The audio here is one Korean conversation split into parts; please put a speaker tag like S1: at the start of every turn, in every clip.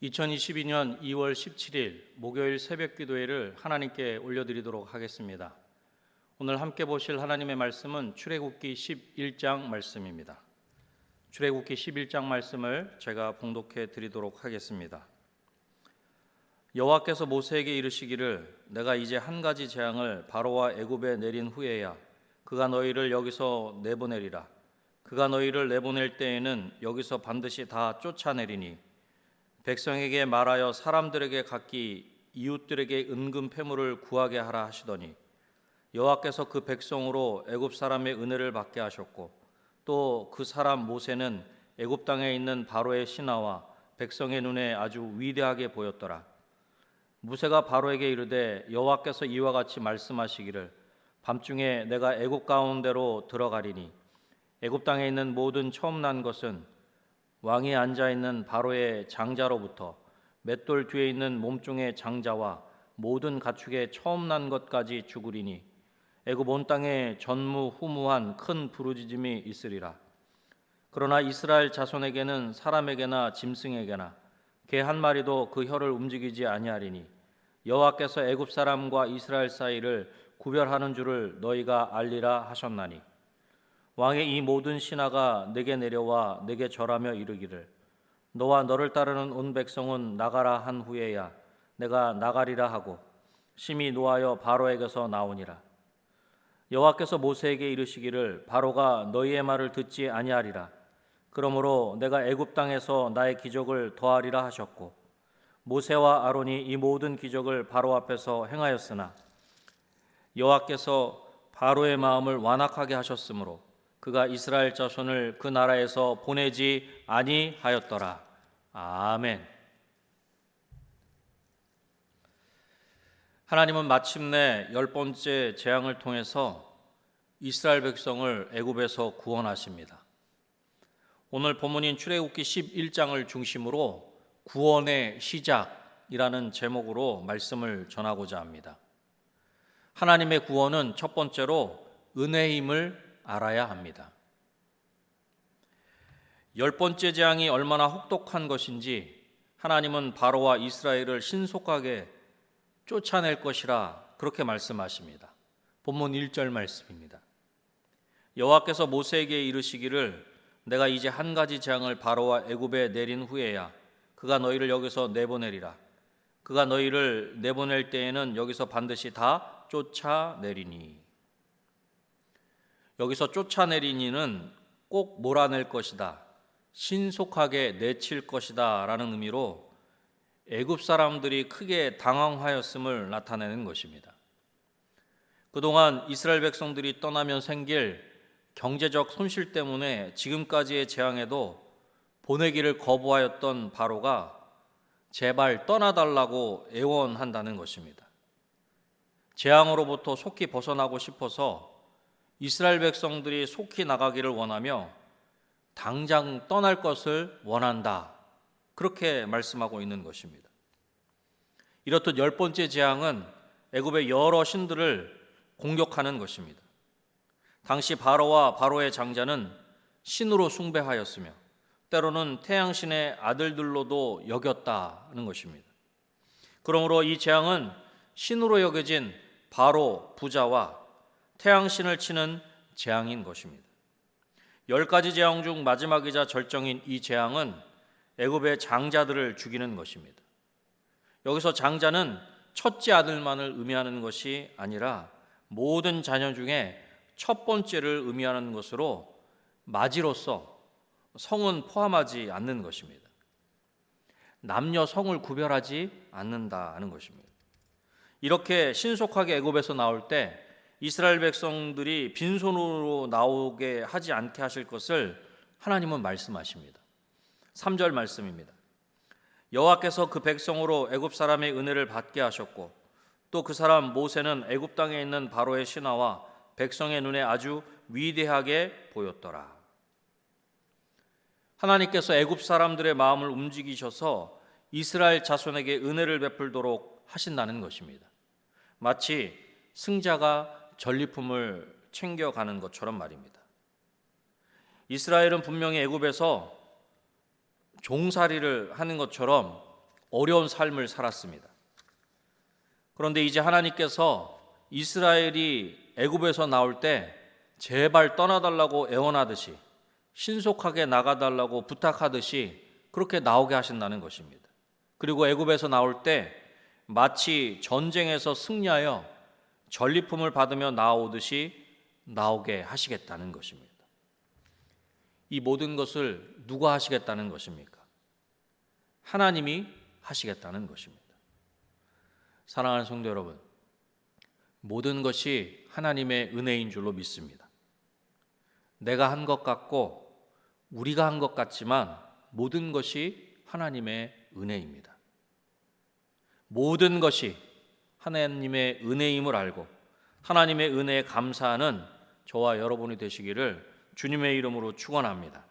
S1: 2022년 2월 17일 목요일 새벽 기도회를 하나님께 올려드리도록 하겠습니다. 오늘 함께 보실 하나님의 말씀은 출애굽기 11장 말씀입니다. 출애굽기 11장 말씀을 제가 봉독해 드리도록 하겠습니다. 여호와께서 모세에게 이르시기를 내가 이제 한 가지 재앙을 바로와 애굽에 내린 후에야 그가 너희를 여기서 내보내리라. 그가 너희를 내보낼 때에는 여기서 반드시 다 쫓아내리니 백성에게 말하여 사람들에게 각기 이웃들에게 은금 패물을 구하게 하라 하시더니 여호와께서 그 백성으로 애굽 사람의 은혜를 받게 하셨고 또 그 사람 모세는 애굽 땅에 있는 바로의 신하와 백성의 눈에 아주 위대하게 보였더라. 모세가 바로에게 이르되 여호와께서 이와 같이 말씀하시기를 밤중에 내가 애굽 가운데로 들어가리니 애굽 땅에 있는 모든 처음 난 것은 왕이 앉아 있는 바로의 장자로부터 맷돌 뒤에 있는 몸종의 장자와 모든 가축의 처음 난 것까지 죽으리니 애굽 온 땅에 전무후무한 큰 부르짖음이 있으리라. 그러나 이스라엘 자손에게는 사람에게나 짐승에게나 개 한 마리도 그 혀를 움직이지 아니하리니 여호와께서 애굽 사람과 이스라엘 사이를 구별하는 줄을 너희가 알리라 하셨나니 왕의 이 모든 신하가 내게 내려와 내게 절하며 이르기를 너와 너를 따르는 온 백성은 나가라 한 후에야 내가 나가리라 하고 심히 노하여 바로에게서 나오니라. 여호와께서 모세에게 이르시기를 바로가 너희의 말을 듣지 아니하리라. 그러므로 내가 애굽 땅에서 나의 기적을 더하리라 하셨고 모세와 아론이 이 모든 기적을 바로 앞에서 행하였으나 여호와께서 바로의 마음을 완악하게 하셨으므로 그가 이스라엘 자손을 그 나라에서 보내지 아니하였더라. 아멘. 하나님은 마침내 10번째 재앙을 통해서 이스라엘 백성을 애굽에서 구원하십니다. 오늘 본문인 출애굽기 11장을 중심으로 구원의 시작이라는 제목으로 말씀을 전하고자 합니다. 하나님의 구원은 첫 번째로 은혜임을 알아야 합니다. 10번째 재앙이 얼마나 혹독한 것인지 하나님은 바로와 이스라엘을 신속하게 쫓아낼 것이라 그렇게 말씀하십니다. 본문 1절 말씀입니다. 여호와께서 모세에게 이르시기를 내가 이제 한 가지 재앙을 바로와 애굽에 내린 후에야 그가 너희를 여기서 내보내리라. 그가 너희를 내보낼 때에는 여기서 반드시 다 쫓아내리니. 여기서 쫓아내리니는 꼭 몰아낼 것이다, 신속하게 내칠 것이다 라는 의미로 애굽 사람들이 크게 당황하였음을 나타내는 것입니다. 그동안 이스라엘 백성들이 떠나면 생길 경제적 손실 때문에 지금까지의 재앙에도 보내기를 거부하였던 바로가 제발 떠나달라고 애원한다는 것입니다. 재앙으로부터 속히 벗어나고 싶어서 이스라엘 백성들이 속히 나가기를 원하며 당장 떠날 것을 원한다. 그렇게 말씀하고 있는 것입니다. 이렇듯 10번째 재앙은 애굽의 여러 신들을 공격하는 것입니다. 당시 바로와 바로의 장자는 신으로 숭배하였으며 때로는 태양신의 아들들로도 여겼다는 것입니다. 그러므로 이 재앙은 신으로 여겨진 바로 부자와 태양신을 치는 재앙인 것입니다. 10가지 재앙 중 마지막이자 절정인 이 재앙은 애굽의 장자들을 죽이는 것입니다. 여기서 장자는 첫째 아들만을 의미하는 것이 아니라 모든 자녀 중에 첫 번째를 의미하는 것으로 마지로서 성은 포함하지 않는 것입니다. 남녀 성을 구별하지 않는다는 것입니다. 이렇게 신속하게 애굽에서 나올 때 이스라엘 백성들이 빈손으로 나오게 하지 않게 하실 것을 하나님은 말씀하십니다. 3절 말씀입니다. 여호와께서 그 백성으로 애굽 사람의 은혜를 받게 하셨고 또 그 사람 모세는 애굽 땅에 있는 바로의 신하와 백성의 눈에 아주 위대하게 보였더라. 하나님께서 애굽 사람들의 마음을 움직이셔서 이스라엘 자손에게 은혜를 베풀도록 하신다는 것입니다. 마치 승자가 전리품을 챙겨가는 것처럼 말입니다. 이스라엘은 분명히 애굽에서 종살이를 하는 것처럼 어려운 삶을 살았습니다. 그런데 이제 하나님께서 이스라엘이 애굽에서 나올 때 제발 떠나달라고 애원하듯이, 신속하게 나가달라고 부탁하듯이 그렇게 나오게 하신다는 것입니다. 그리고 애굽에서 나올 때 마치 전쟁에서 승리하여 전리품을 받으며 나오듯이 나오게 하시겠다는 것입니다. 이 모든 것을 누가 하시겠다는 것입니까? 하나님이 하시겠다는 것입니다. 사랑하는 성도 여러분, 모든 것이 하나님의 은혜인 줄로 믿습니다. 내가 한 것 같고 우리가 한 것 같지만 모든 것이 하나님의 은혜입니다. 모든 것이 하나님의 은혜임을 알고 하나님의 은혜에 감사하는 저와 여러분이 되시기를 주님의 이름으로 축원합니다.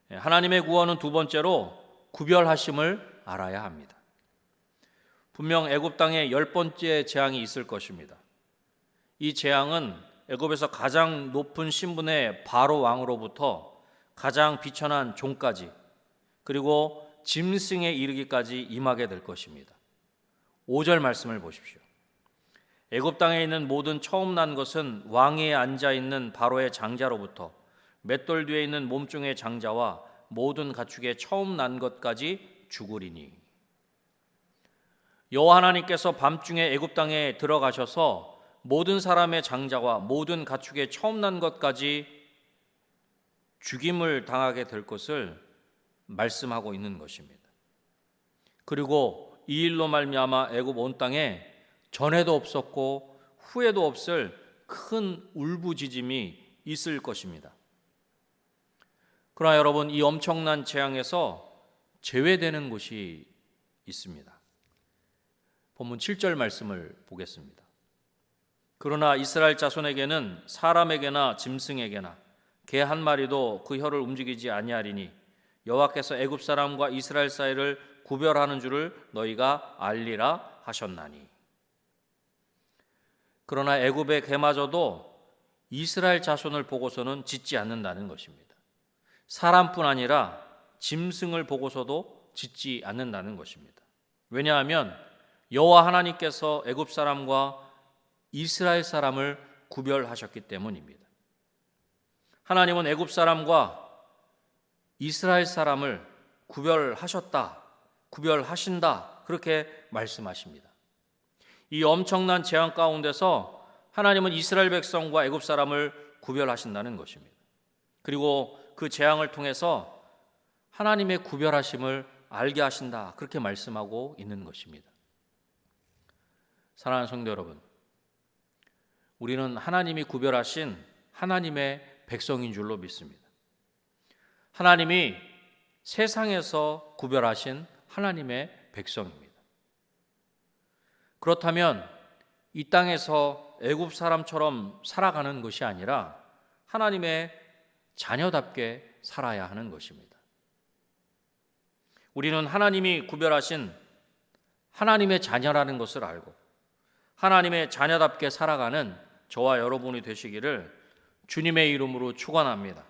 S1: 하나님의 구원은 두 번째로 구별하심을 알아야 합니다. 분명 애굽 땅에 10번째 재앙이 있을 것입니다. 이 재앙은 애굽에서 가장 높은 신분의 바로 왕으로부터 가장 비천한 종까지, 그리고 짐승에 이르기까지 임하게 될 것입니다. 5절 말씀을 보십시오. 애굽 땅에 있는 모든 처음 난 것은 왕위에 앉아 있는 바로의 장자로부터 맷돌 뒤에 있는 몸종의 장자와 모든 가축의 처음 난 것까지 죽으리니. 여호와 하나님께서 밤중에 애굽 땅에 들어가셔서 모든 사람의 장자와 모든 가축의 처음 난 것까지 죽임을 당하게 될 것을 말씀하고 있는 것입니다. 그리고 이 일로 말미암아 애굽 온 땅에 전에도 없었고 후에도 없을 큰 울부짖음이 있을 것입니다. 그러나 여러분, 이 엄청난 재앙에서 제외되는 곳이 있습니다. 본문 7절 말씀을 보겠습니다. 그러나 이스라엘 자손에게는 사람에게나 짐승에게나 개 한 마리도 그 혀를 움직이지 아니하리니 여호와께서 애굽 사람과 이스라엘 사이를 구별하는 줄을 너희가 알리라 하셨나니. 그러나 애굽의 개마저도 이스라엘 자손을 보고서는 짖지 않는다는 것입니다. 사람뿐 아니라 짐승을 보고서도 짖지 않는다는 것입니다. 왜냐하면 여호와 하나님께서 애굽 사람과 이스라엘 사람을 구별하셨기 때문입니다. 하나님은 애굽 사람과 이스라엘 사람을 구별하셨다, 구별하신다, 그렇게 말씀하십니다. 이 엄청난 재앙 가운데서 하나님은 이스라엘 백성과 애굽 사람을 구별하신다는 것입니다. 그리고 그 재앙을 통해서 하나님의 구별하심을 알게 하신다, 그렇게 말씀하고 있는 것입니다. 사랑하는 성도 여러분, 우리는 하나님이 구별하신 하나님의 백성인 줄로 믿습니다. 하나님이 세상에서 구별하신 하나님의 백성입니다. 그렇다면 이 땅에서 애굽 사람처럼 살아가는 것이 아니라 하나님의 자녀답게 살아야 하는 것입니다. 우리는 하나님이 구별하신 하나님의 자녀라는 것을 알고 하나님의 자녀답게 살아가는 저와 여러분이 되시기를 주님의 이름으로 축원합니다.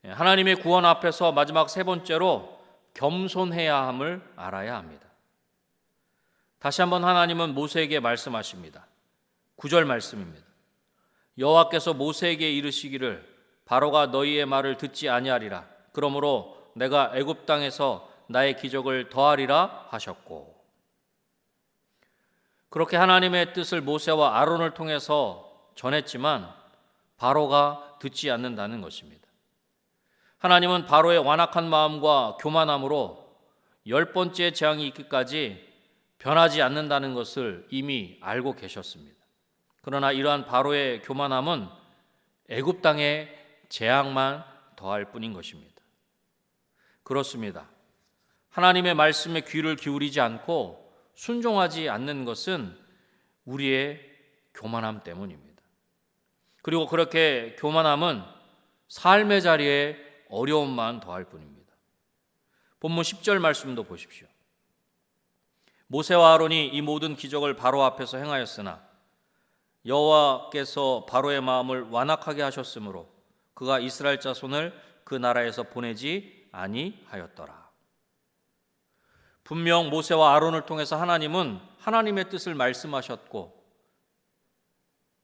S1: 하나님의 구원 앞에서 마지막 세 번째로 겸손해야 함을 알아야 합니다. 다시 한번 하나님은 모세에게 말씀하십니다. 9절 말씀입니다. 여호와께서 모세에게 이르시기를 바로가 너희의 말을 듣지 아니하리라. 그러므로 내가 애굽 땅에서 나의 기적을 더하리라 하셨고. 그렇게 하나님의 뜻을 모세와 아론을 통해서 전했지만 바로가 듣지 않는다는 것입니다. 하나님은 바로의 완악한 마음과 교만함으로 10번째 재앙이 있기까지 변하지 않는다는 것을 이미 알고 계셨습니다. 그러나 이러한 바로의 교만함은 애굽 땅에 재앙만 더할 뿐인 것입니다. 그렇습니다. 하나님의 말씀에 귀를 기울이지 않고 순종하지 않는 것은 우리의 교만함 때문입니다. 그리고 그렇게 교만함은 삶의 자리에 어려움만 더할 뿐입니다. 본문 10절 말씀도 보십시오. 모세와 아론이 이 모든 기적을 바로 앞에서 행하였으나 여호와께서 바로의 마음을 완악하게 하셨으므로 그가 이스라엘 자손을 그 나라에서 보내지 아니하였더라. 분명 모세와 아론을 통해서 하나님은 하나님의 뜻을 말씀하셨고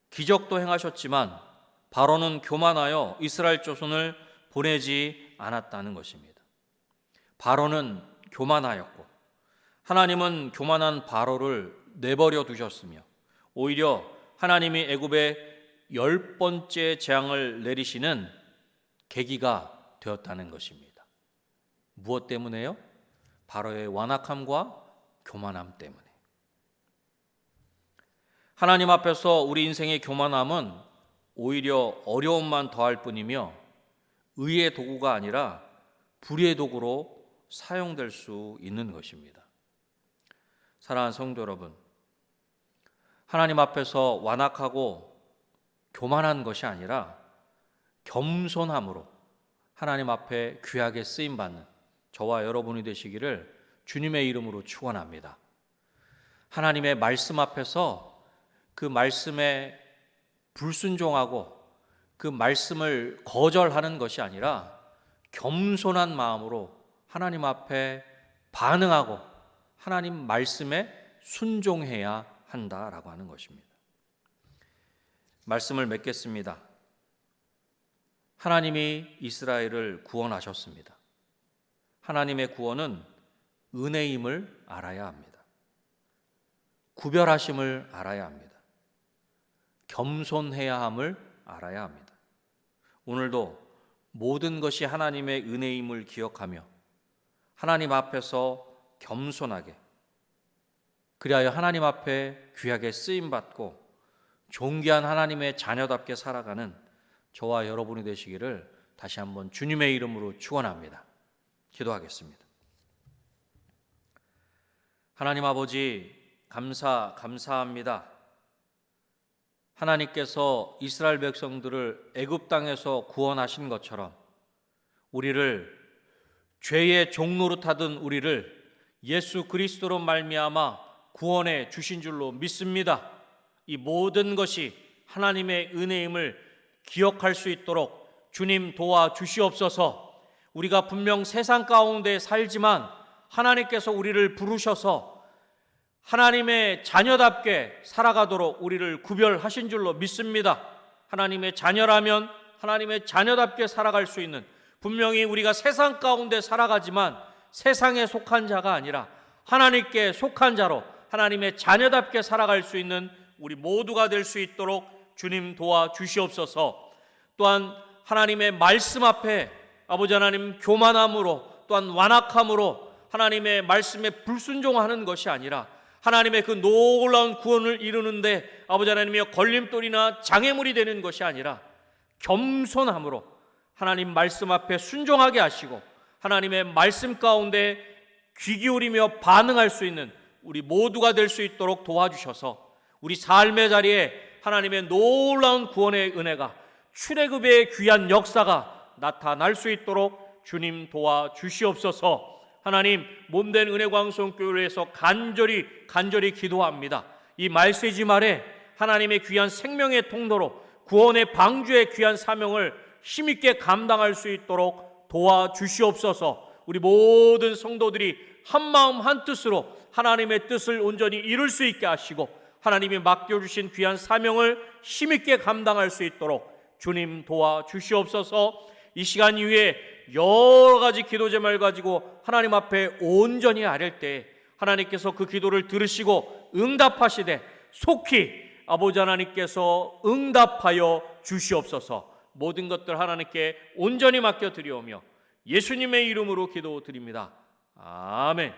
S1: 기적도 행하셨지만 바로는 교만하여 이스라엘 자손을 보내지 않았다는 것입니다. 바로는 교만하였고 하나님은 교만한 바로를 내버려 두셨으며 오히려 하나님이 애굽에 10번째 재앙을 내리시는 계기가 되었다는 것입니다. 무엇 때문에요? 바로의 완악함과 교만함 때문에. 하나님 앞에서 우리 인생의 교만함은 오히려 어려움만 더할 뿐이며 의의 도구가 아니라 불의의 도구로 사용될 수 있는 것입니다. 사랑하는 성도 여러분, 하나님 앞에서 완악하고 교만한 것이 아니라 겸손함으로 하나님 앞에 귀하게 쓰임받는 저와 여러분이 되시기를 주님의 이름으로 축원합니다. 하나님의 말씀 앞에서 그 말씀에 불순종하고 그 말씀을 거절하는 것이 아니라 겸손한 마음으로 하나님 앞에 반응하고 하나님 말씀에 순종해야 한다라고 하는 것입니다. 말씀을 맺겠습니다. 하나님이 이스라엘을 구원하셨습니다. 하나님의 구원은 은혜임을 알아야 합니다. 구별하심을 알아야 합니다. 겸손해야 함을 알아야 합니다. 오늘도 모든 것이 하나님의 은혜임을 기억하며 하나님 앞에서 겸손하게 그리하여 하나님 앞에 귀하게 쓰임받고 존귀한 하나님의 자녀답게 살아가는 저와 여러분이 되시기를 다시 한번 주님의 이름으로 축원합니다. 기도하겠습니다. 하나님 아버지 감사합니다. 하나님께서 이스라엘 백성들을 애굽 땅에서 구원하신 것처럼 우리를 죄의 종노릇하던 우리를 예수 그리스도로 말미암아 구원해 주신 줄로 믿습니다. 이 모든 것이 하나님의 은혜임을 기억할 수 있도록 주님 도와주시옵소서. 우리가 분명 세상 가운데 살지만 하나님께서 우리를 부르셔서 하나님의 자녀답게 살아가도록 우리를 구별하신 줄로 믿습니다. 하나님의 자녀라면 하나님의 자녀답게 살아갈 수 있는, 분명히 우리가 세상 가운데 살아가지만 세상에 속한 자가 아니라 하나님께 속한 자로 하나님의 자녀답게 살아갈 수 있는 우리 모두가 될 수 있도록 주님 도와주시옵소서. 또한 하나님의 말씀 앞에 아버지 하나님 교만함으로 또한 완악함으로 하나님의 말씀에 불순종하는 것이 아니라 하나님의 그 놀라운 구원을 이루는데 아버지 하나님의 걸림돌이나 장애물이 되는 것이 아니라 겸손함으로 하나님 말씀 앞에 순종하게 하시고 하나님의 말씀 가운데 귀 기울이며 반응할 수 있는 우리 모두가 될 수 있도록 도와주셔서 우리 삶의 자리에 하나님의 놀라운 구원의 은혜가 출애굽의 귀한 역사가 나타날 수 있도록 주님 도와주시옵소서. 하나님, 몸된 은혜광성교회를 위해서 간절히 기도합니다. 이 말세지 말에 하나님의 귀한 생명의 통로로 구원의 방주의 귀한 사명을 힘있게 감당할 수 있도록 도와주시옵소서. 우리 모든 성도들이 한마음 한뜻으로 하나님의 뜻을 온전히 이룰 수 있게 하시고 하나님이 맡겨주신 귀한 사명을 힘있게 감당할 수 있도록 주님 도와주시옵소서. 이 시간 이후에 여러 가지 기도 제목을 가지고 하나님 앞에 온전히 아랠 때 하나님께서 그 기도를 들으시고 응답하시되 속히 아버지 하나님께서 응답하여 주시옵소서. 모든 것들 하나님께 온전히 맡겨드리오며 예수님의 이름으로 기도드립니다. 아멘.